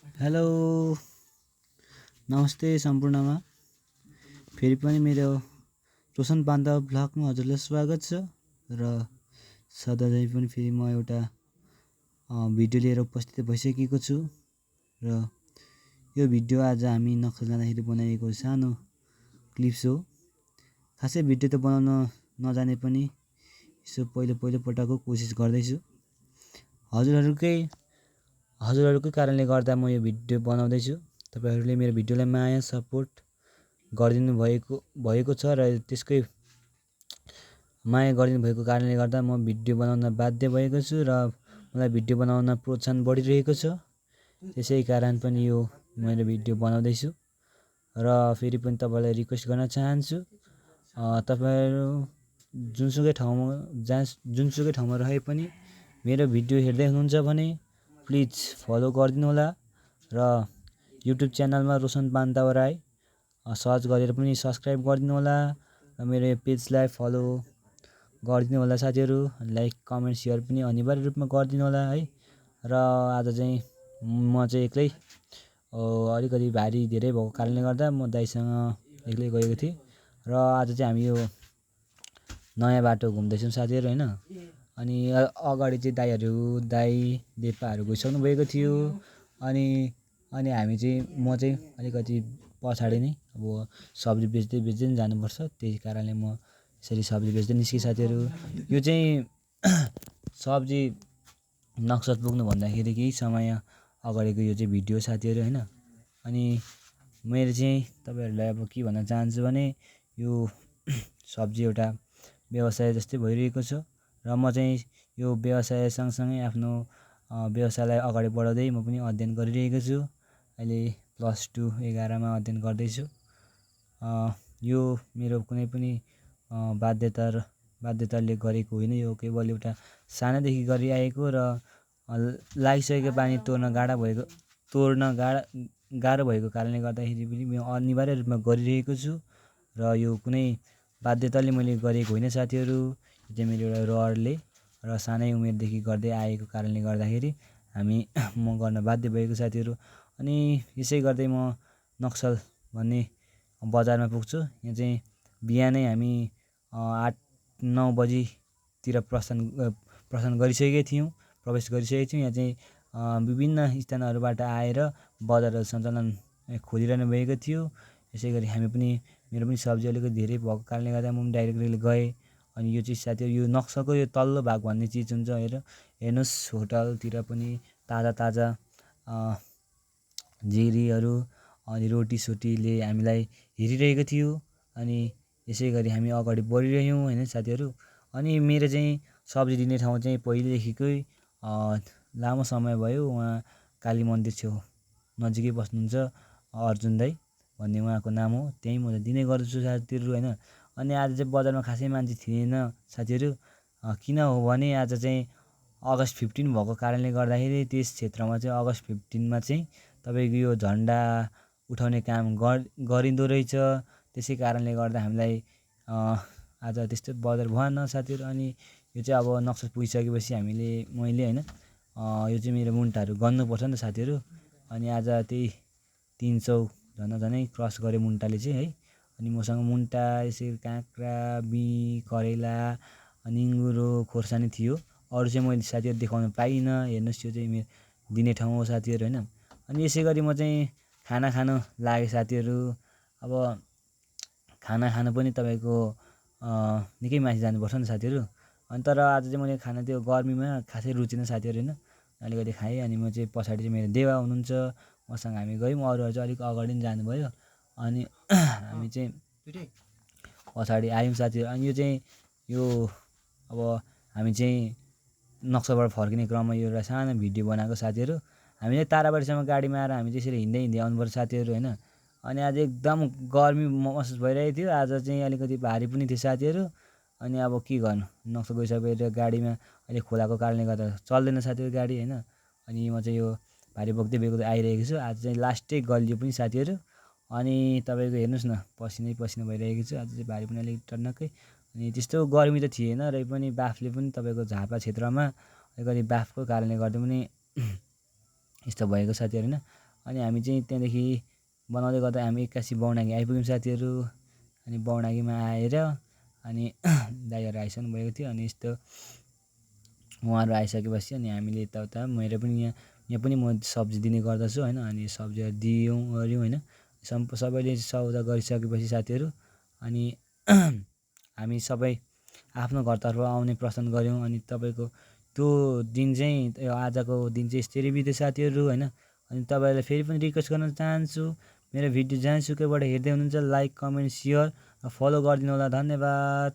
Hello नमस्ते सम्पूर्णमा फेरि पनि मेरो रोशन पान्डा ब्लगमा हजुरलाई स्वागत छ र सधैँ पनि फेरि म एउटा भिडियो लिएर उपस्थित भइसकेको छु र यो भिडियो आज हामी नक्सल जाँदाखेरि बनाएको सानो क्लिप्स हो। खासै भिडियो त बनाउन नजाने पनि यसो पहिलो पटकको कोसिस गर्दैछु। हजुरहरूकै कारणले गर्दा म यो भिडियो बनाउँदैछु। तपाईहरूले मेरो भिडियोलाई माया सपोर्ट गरिदिनु भएको छ र त्यसकै माया गरिदिनु भएको कारणले गर्दा म भिडियो बनाउन बाध्य भएको छु र मलाई भिडियो बनाउन प्रोत्साहन बढिरहेको छ। त्यसै कारण पनि यो मैले भिडियो बनाउँदैछु र फेरि पनि तपाईँलाई रिक्वेस्ट गर्न चाहन्छु, तपाईँहरू जुनसुकै ठाउँमा रहे पनि मेरो भिडियो हेर्दै हुनुहुन्छ भने प्लिज फलो गरिदिनु होला र युट्युब च्यानलमा रोशन पान्डा राई सर्च गरेर पनि सब्सक्राइब गरिदिनु होला र मेरो पेजलाई फलो गरिदिनु होला साथीहरू। लाइक कमेन्ट सेयर पनि अनिवार्य रूपमा गरिदिनु होला है। र आज चाहिँ म चाहिँ एक्लै अलिकति भारी धेरै भएको कारणले गर्दा म दाइसँग एक्लै गएको थिएँ र आज चाहिँ हामी यो नयाँ बाटो घुम्दैछौँ साथीहरू होइन। अनि अगाडि चाहिँ दाइ देपाहरू गइसक्नु भएको थियो अनि हामी चाहिँ म चाहिँ अलिकति पछाडि नै अब सब्जी बेच्दै जानुपर्छ, त्यही कारणले म यसरी सब्जी बेच्दै निस्केँ साथीहरू। यो चाहिँ सब्जी नक्सल पुग्नु भन्दाखेरि केही समय अगाडिको यो चाहिँ भिडियो साथीहरू होइन। अनि मेरो चाहिँ तपाईँहरूलाई अब के भन्न चाहन्छु भने यो सब्जी एउटा व्यवसाय जस्तै भइरहेको छ र म चाहिँ यो व्यवसाय सँगसँगै आफ्नो व्यवसायलाई अगाडि बढाउँदै म पनि अध्ययन गरिरहेको छु। अहिले +2 11मा अध्ययन गर्दैछु। यो मेरो कुनै पनि बाध्यताले गरेको होइन, यो केवल एउटा सानैदेखि गरिआएको र लागिसकेको पानी तोड्न गाह्रो भएको कारणले गर्दाखेरि पनि म अनिवार्य रूपमा गरिरहेको छु र यो कुनै बाध्यताले मैले गरेको होइन साथीहरू। यो चाहिँ मेरो एउटा रहरले र सानै उमेरदेखि गर्दै आएको कारणले गर्दाखेरि म गर्न बाध्य भएको साथीहरू। अनि यसै गर्दै म नक्सल भन्ने बजारमा पुग्छु। यहाँ चाहिँ बिहानै हामी 8-9 बजीतिर प्रस्थान गरिसकेका थियौँ, प्रवेश गरिसकेका थियौँ। यहाँ चाहिँ विभिन्न स्थानहरूबाट आएर बजारहरू सञ्चालन खोलिरहनु भएको थियो। यसै गरी मेरो पनि सब्जी अलिकति धेरै भएको कारणले गर्दा म पनि डाइरेक्टली गएँ। अनि यो चाहिँ साथीहरू यो नक्सलको यो तल्लो भाग भन्ने चिज हुन्छ हेर्नुहोस्, होटलतिर पनि ताजा जेरीहरू अनि रोटीसोटीले हामीलाई हेरिरहेको थियो। अनि यसै गरी हामी अगाडि बढिरह्यौँ होइन साथीहरू। अनि मेरो चाहिँ सब्जी दिने ठाउँ चाहिँ पहिलेदेखिकै लामो समय भयो, उहाँ काली मन्दिर छेउ नजिकै बस्नुहुन्छ अर्जुन दाई भन्ने उहाँको नाम हो, त्यहीँ म दिने गर्दछु साथीहरू होइन। अनि आज चाहिँ बजारमा खासै मान्छे थिएन साथीहरू, किन हो भने आज चाहिँ अगस्ट 15 भएको कारणले गर्दाखेरि त्यस क्षेत्रमा चाहिँ अगस्ट 15मा चाहिँ तपाईँको यो झन्डा उठाउने काम गरिँदो रहेछ। त्यसै कारणले गर्दा हामीलाई आज त्यस्तो बजार भएन साथीहरू। अनि यो चाहिँ अब नक्सल पुगिसकेपछि मैले होइन यो चाहिँ मेरो मुन्टाहरू गन्नुपर्छ नि त साथीहरू। अनि आज त्यही 300 झनै क्रस गऱ्यो मुन्टाले चाहिँ है। अनि मसँग मुन्टा यसरी काँक्रा करेला निङ्गुरो खोर्सानी थियो, अरू चाहिँ मैले साथीहरू देखाउन पाइनँ। हेर्नुहोस्, यो चाहिँ मेरो दिने ठाउँ हो साथीहरू होइन। अनि यसै गरी म चाहिँ खाना खानु लागेँ साथीहरू। अब खाना खानु पनि तपाईँको निकै माथि जानुपर्छ नि साथीहरू। अनि तर आज चाहिँ मैले खाना त्यो गर्मीमा खासै रुचेन साथीहरू होइन, अलिकति खाएँ। अनि म चाहिँ पछाडि चाहिँ मेरो देवा हुनुहुन्छ, मसँग हामी गयौँ, अरूहरू चाहिँ अलिक अगाडि पनि जानुभयो। अनि हामी चाहिँ पछाडि आयौँ साथीहरू। अनि यो अब हामी चाहिँ नक्सलबाट फर्किने क्रममा यो एउटा सानो भिडियो बनाएको साथीहरू। हामी चाहिँ ताराबारीसम्म गाडीमा आएर हामी चाहिँ यसरी हिँड्दै आउनुपर्छ साथीहरू होइन। अनि आज एकदम गर्मी महसुस भइरहेको थियो, आज चाहिँ अलिकति भारी पनि थियो साथीहरू। अनि अब के गर्नु, नक्सल गइसकेर गाडीमा अहिले खोलाको कारणले गर्दा चल्दैन साथीहरू गाडी होइन। अनि म चाहिँ यो भारी बोक्दै आइरहेको छु। आज चाहिँ लास्टै गलियो पनि साथीहरू। अनि तपाईँको हेर्नुहोस् न, पसिनै भइरहेको छु। आज चाहिँ भारी पनि अलिक टन्नकै। अनि त्यस्तो गर्मी त थिएन र पनि बाफले पनि तपाईँको झापा क्षेत्रमा अलिकति बाफको कारणले गर्दा पनि यस्तो भएको साथीहरू होइन। अनि हामी चाहिँ त्यहाँदेखि बनाउँदै गर्दा हामी एक्कासी बौनागी आइपुग्यौँ साथीहरू। अनि बौनागीमा आएर अनि दाइहरू आइसक्नु भएको थियो। अनि यस्तो उहाँहरू आइसकेपछि अनि हामीले यताउता मेरो पनि यहाँ पनि म सब्जी दिने गर्दछु होइन। अनि सब्जीहरू दियौँ गऱ्यौँ होइन। सबैले सौदा गरिसकेपछि साथीहरू अनि हामी सबै आफ्नो घरतर्फ आउने प्रस्थान गऱ्यौँ। अनि तपाईँको त्यो दिन चाहिँ आजको दिन चाहिँ यस्तरी बित्यो साथीहरू होइन। अनि तपाईँहरूलाई फेरि पनि रिक्वेस्ट गर्न चाहन्छु, मेरो भिडियो जहाँसुकैबाट हेर्दै हुनुहुन्छ लाइक कमेन्ट सेयर फलो गरिदिनु होला। धन्यवाद।